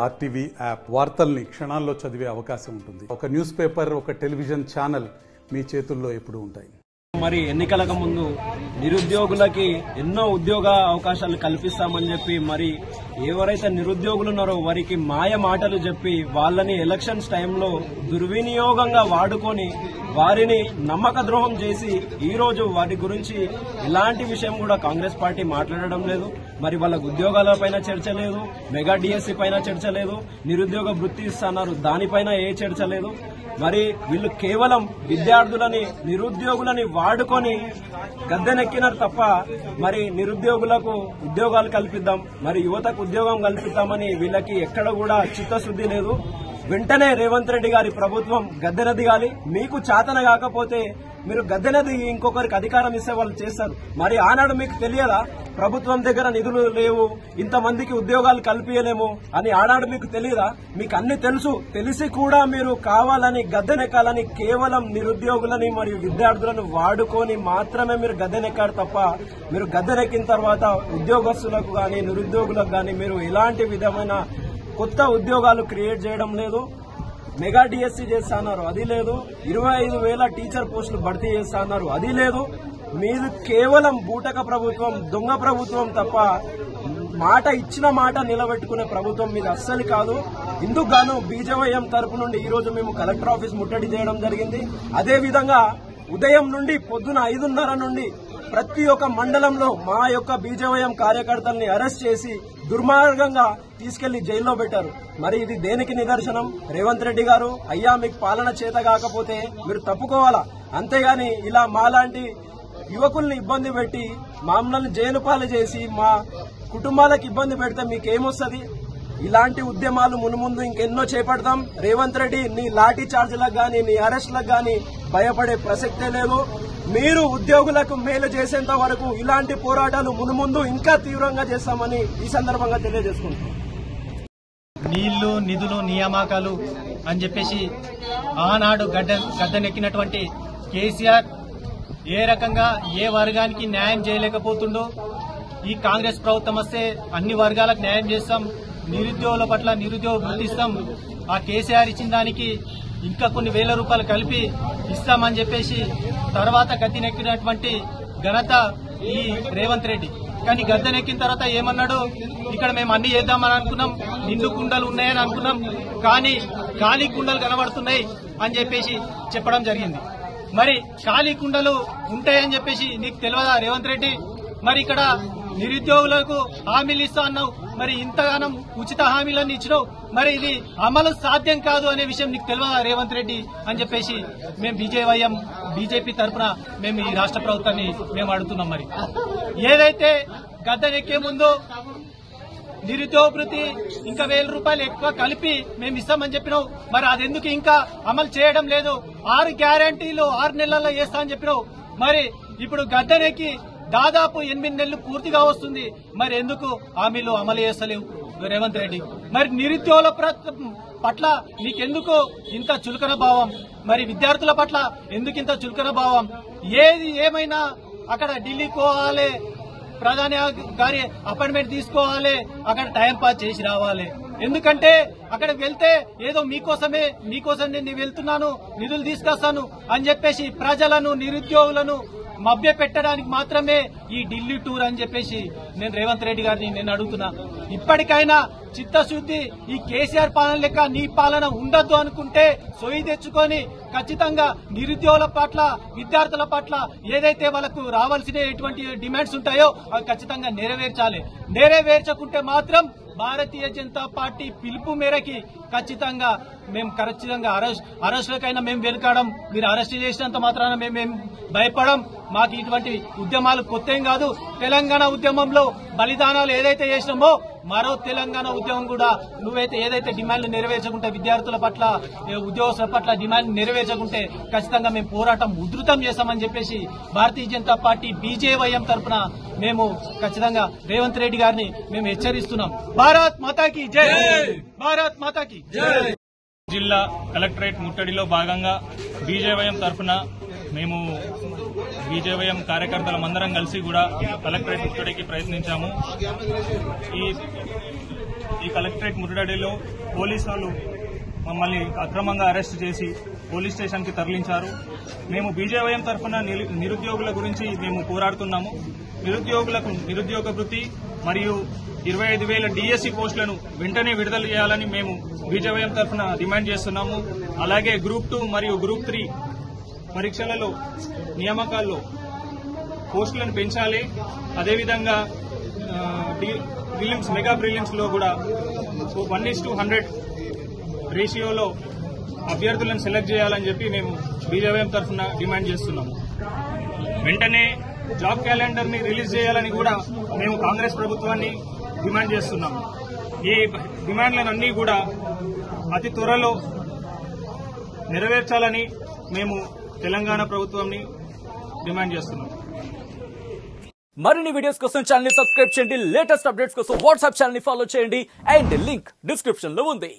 RTV app వార్తల్ని క్షణాల్లో చదివే అవకాశం ఉంటుంది. ఒక న్యూస్ పేపర్, ఒక టెలివిజన్ ఛానల్ మీ చేతుల్లో ఎప్పుడూ ఉంటాయి. మరి ఎన్నికలకు ముందు నిరుద్యోగులకి ఎన్నో ఉద్యోగ అవకాశాలు కల్పిస్తామని చెప్పి మరి ఎవరైతే నిరుద్యోగులు ఉన్నారో వారికి మాయ మాటలు చెప్పి వాళ్ళని ఎలక్షన్స్ టైంలో దుర్వినియోగంగా వాడుకొని వారిని నమ్మక ద్రోహం చేసి ఈ రోజు వారి గురించి ఎలాంటి విషయం కూడా కాంగ్రెస్ పార్టీ మాట్లాడడం లేదు. మరి వాళ్ళ ఉద్యోగాలపైన చర్చ లేదు, మెగా డిఎస్సీ పైన చర్చ లేదు, నిరుద్యోగ వృత్తి ఇస్తున్నారు దానిపైన ఏ చర్చ లేదు. మరి వీళ్ళు కేవలం విద్యార్థులని నిరుద్యోగులని వాడుకొని గద్దెనెక్కినారు తప్ప మరి నిరుద్యోగులకు ఉద్యోగాలు కల్పిద్దాం, మరి యువతకు ఉద్యోగం కల్పిద్దామని వీళ్ళకి ఎక్కడ కూడా చిత్తశుద్ధి లేదు. వెంటనే రేవంత్ రెడ్డి గారి ప్రభుత్వం గద్దెన దిగాలి. మీకు చేతన కాకపోతే మీరు గద్దెన దిగి ఇంకొకరికి అధికారం ఇస్తే వాళ్ళు చేస్తారు. మరి ఆనాడు మీకు తెలియదా ప్రభుత్వం దగ్గర నిధులు లేవు, ఇంతమందికి ఉద్యోగాలు కల్పించలేము అని ఆనాడు మీకు తెలియదా? మీకు అన్ని తెలుసు, తెలిసి కూడా మీరు కావాలని గద్దెనెక్కాలని కేవలం నిరుద్యోగులని మరియు విద్యార్థులను వాడుకొని మాత్రమే మీరు గద్దెనెక్కారు తప్ప మీరు గద్దెనెక్కిన తర్వాత ఉద్యోగస్తులకు గాని నిరుద్యోగులకు గాని మీరు ఎలాంటి విధమైన కొత్త ఉద్యోగాలు క్రియేట్ చేయడం లేదు. మెగా డిఎస్సీ చేస్తున్నారు, అది లేదు. 25,000 టీచర్ పోస్టులు భర్తీ చేస్తున్నారు, అది లేదు. మీది కేవలం బూటక ప్రభుత్వం, దొంగ ప్రభుత్వం తప్ప మాట ఇచ్చిన మాట నిలబెట్టుకునే ప్రభుత్వం మీద అస్సలు కాదు. ఇందుకు గాను బీజేవైఎం తరపు నుండి ఈ రోజు మేము కలెక్టర్ ఆఫీస్ ముట్టడి చేయడం జరిగింది. అదేవిధంగా ఉదయం నుండి పొద్దున 5:30 నుండి ప్రతి ఒక్క మండలంలో మా యొక్క బీజేవైఎం కార్యకర్తల్ని అరెస్ట్ చేసి దుర్మార్గంగా తీసుకెళ్లి జైల్లో పెట్టారు. మరి ఇది దేనికి నిదర్శనం? రేవంత్ రెడ్డి గారు, అయ్యా మీకు పాలన చేత కాకపోతే మీరు తప్పుకోవాలా, అంతేగాని ఇలా మాలాంటి యువకుల్ని ఇబ్బంది పెట్టి మమ్మల్ని జైలు పాలు చేసి మా కుటుంబాలకు ఇబ్బంది పెడితే మీకేమొస్తుంది? ఇలాంటి ఉద్యమాలు మునుముందు ఇంకెన్నో చేపడతాం. రేవంత్ రెడ్డి నీ లాఠీ చార్జీలకు గాని నీ అరెస్టులకు గాని భయపడే ప్రసక్తే లేదు. మీరు ఉద్యోగులకు మేలు చేసేంత వరకు ఇలాంటి పోరాటాలు మునుముందు ఇంకా తీవ్రంగా చేస్తామని ఈ సందర్భంగా తెలియజేసుకుంటున్నాం. నీళ్లు, నిధులు, నియామకాలు అని చెప్పేసి ఆనాడు గద్దెనెక్కినటువంటి కేసీఆర్ ఏ రకంగా ఏ వర్గానికి న్యాయం చేయలేకపోతుండో ఈ కాంగ్రెస్ ప్రభుత్వం వస్తే అన్ని వర్గాలకు న్యాయం చేస్తాం, నిరుద్యోగుల పట్ల నిరుద్యోగ వృత్తి ఇస్తాం, ఆ కేసీఆర్ ఇచ్చిన దానికి ఇంకా కొన్ని వేల రూపాయలు కలిపి ఇస్తామని చెప్పేసి తర్వాత గద్దెనెక్కినటువంటి ఘనత ఈ రేవంత్ రెడ్డి. కానీ గద్దెనెక్కిన తర్వాత ఏమన్నాడు, ఇక్కడ మేము అన్ని చేద్దామని అనుకున్నాం, నిండు కుండలు ఉన్నాయని అనుకున్నాం, కానీ ఖాళీ కుండలు కనబడుతున్నాయి అని చెప్పేసి చెప్పడం జరిగింది. మరి ఖాళీ కుండలు ఉంటాయని చెప్పేసి నీకు తెలియదా రేవంత్ రెడ్డి? మరి ఇక్కడ నిరుద్యోగులకు హామీలు ఇస్తా అన్నావు, మరి ఇంతగానం ఉచిత హామీలన్నీ ఇచ్చినావు, మరి ఇది అమలు సాధ్యం కాదు అనే విషయం నీకు తెలియదా రేవంత్ రెడ్డి అని చెప్పేసి మేము బీజేపీ తరఫున మేము ఈ రాష్ట్ర ప్రభుత్వాన్ని మేము అడుగుతున్నాం. మరి ఏదైతే గద్దెనెక్కే ముందు నిరుద్యోగ వృత్తి ఇంకా 1,000 రూపాయలు ఎక్కువ కలిపి మేము ఇస్తామని చెప్పినావు, మరి అదెందుకు ఇంకా అమలు చేయడం లేదు? 6 గ్యారంటీలు 6 నెలల్లో చేస్తా అని చెప్పినావు, మరి ఇప్పుడు గద్దెనెక్కి దాదాపు 8 నెలలు పూర్తిగా వస్తుంది, మరి ఎందుకు హామీలు అమలు చేస్తలేవు రేవంత్ రెడ్డి? మరి నిరుద్యోగుల పట్ల నీకెందుకు ఇంత చులకన భావం? మరి విద్యార్థుల పట్ల ఎందుకు ఇంత చులకన భావం? ఏది ఏమైనా అక్కడ ఢిల్లీకి పోవాలి, ప్రధాని గారి అపాయింట్మెంట్ తీసుకోవాలి, అక్కడ టైం పాస్ చేసి రావాలి. ఎందుకంటే అక్కడికి వెళ్తే ఏదో మీకోసం నేను వెళ్తున్నాను, నిధులు తీసుకొస్తాను అని చెప్పేసి ప్రజలను నిరుద్యోగులను మభ్య పెట్టడానికి మాత్రమే ఈ ఢిల్లీ టూర్ అని చెప్పేసి నేను రేవంత్ రెడ్డి గారిని నేను అడుగుతున్నా. ఇప్పటికైనా చిత్తశుద్ది, ఈ కేసీఆర్ పాలన లెక్క నీ పాలన ఉండద్దు అనుకుంటే సొయ్యి తెచ్చుకొని ఖచ్చితంగా నిరుద్యోగుల పట్ల విద్యార్థుల పట్ల ఏదైతే వాళ్ళకు రావాల్సిన ఎటువంటి డిమాండ్స్ ఉంటాయో అవి ఖచ్చితంగా నెరవేర్చాలి. నెరవేర్చకుంటే మాత్రం భారతీయ జనతా పార్టీ పిలుపు మేరకి ఖచ్చితంగా మేము అరెస్టులకైనా మేము వెనుకాడం. మీరు అరెస్ట్ చేసినంత మాత్రాన మేము భయపడం. మాకు ఇటువంటి ఉద్యమాలు కొత్త ఏం కాదు. తెలంగాణ ఉద్యమంలో బలిదానాలు ఏదైతే చేసినామో మరో తెలంగాణ ఉద్యమం కూడా నువ్వైతే ఏదైతే డిమాండ్లు నెరవేర్చకుంటే విద్యార్థుల పట్ల ఉద్యోగస్తుల పట్ల డిమాండ్ నెరవేర్చకుంటే ఖచ్చితంగా మేము పోరాటం ఉధృతం చేస్తామని చెప్పేసి భారతీయ జనతా పార్టీ బీజేవైఎం తరఫున మేము ఖచ్చితంగా రేవంత్ రెడ్డి గారిని మేము హెచ్చరిస్తున్నాం. భారత్ మాతాకి జై, భారత్ మాతాకి జై. జిల్లా కలెక్టరేట్ ముట్టడిలో భాగంగా బీజేవైఎం తరఫున మేము బీజేవైఎం కార్యకర్తలమందరం కలిసి కూడా కలెక్టరేట్ ముట్టడికి ప్రయత్నించాము. ఈ కలెక్టరేట్ ముట్టడిలో పోలీసు వాళ్ళు మమ్మల్ని అక్రమంగా అరెస్ట్ చేసి పోలీస్ స్టేషన్ కి తరలించారు. మేము బీజేవైఎం తరఫున నిరుద్యోగుల గురించి మేము పోరాడుతున్నాము. నిరుద్యోగులకు నిరుద్యోగ వృత్తి మరియు 25,000 డిఎస్సి పోస్టులను వెంటనే విడుదల చేయాలని మేము బీజేవైఎం తరఫున డిమాండ్ చేస్తున్నాము. అలాగే గ్రూప్ 2 మరియు గ్రూప్ 3 పరీక్షలలో నియామకాల్లో పోస్టులను పెంచాలి. అదేవిధంగా ప్రిలిమ్స్ మెగా ప్రిలిమ్స్ లో కూడా 1:100 రేషియోలో అభ్యర్థులను సెలెక్ట్ చేయాలని చెప్పి మేము బీజేవైఎం తరఫున డిమాండ్ చేస్తున్నాము. వెంటనే జాబ్ క్యాలెండర్ ని రిలీజ్ చేయాలని కూడా మేము కాంగ్రెస్ ప్రభుత్వాన్ని డిమాండ్ చేస్తున్నాము. ఈ డిమాండ్లన్నీ కూడా అతి త్వరలో నెరవేర్చాలని మేము తెలంగాణ ప్రభుత్వాన్ని డిమాండ్ చేస్తున్నాం. మరిన్ని వీడియోస్ కోసం ఛానల్ ని సబ్స్క్రైబ్ చేయండి. లేటెస్ట్ అప్డేట్స్ కోసం వాట్సాప్ ఛానల్ ని ఫాలో చేయండి. అండ్ లింక్ డిస్క్రిప్షన్ లో ఉంది.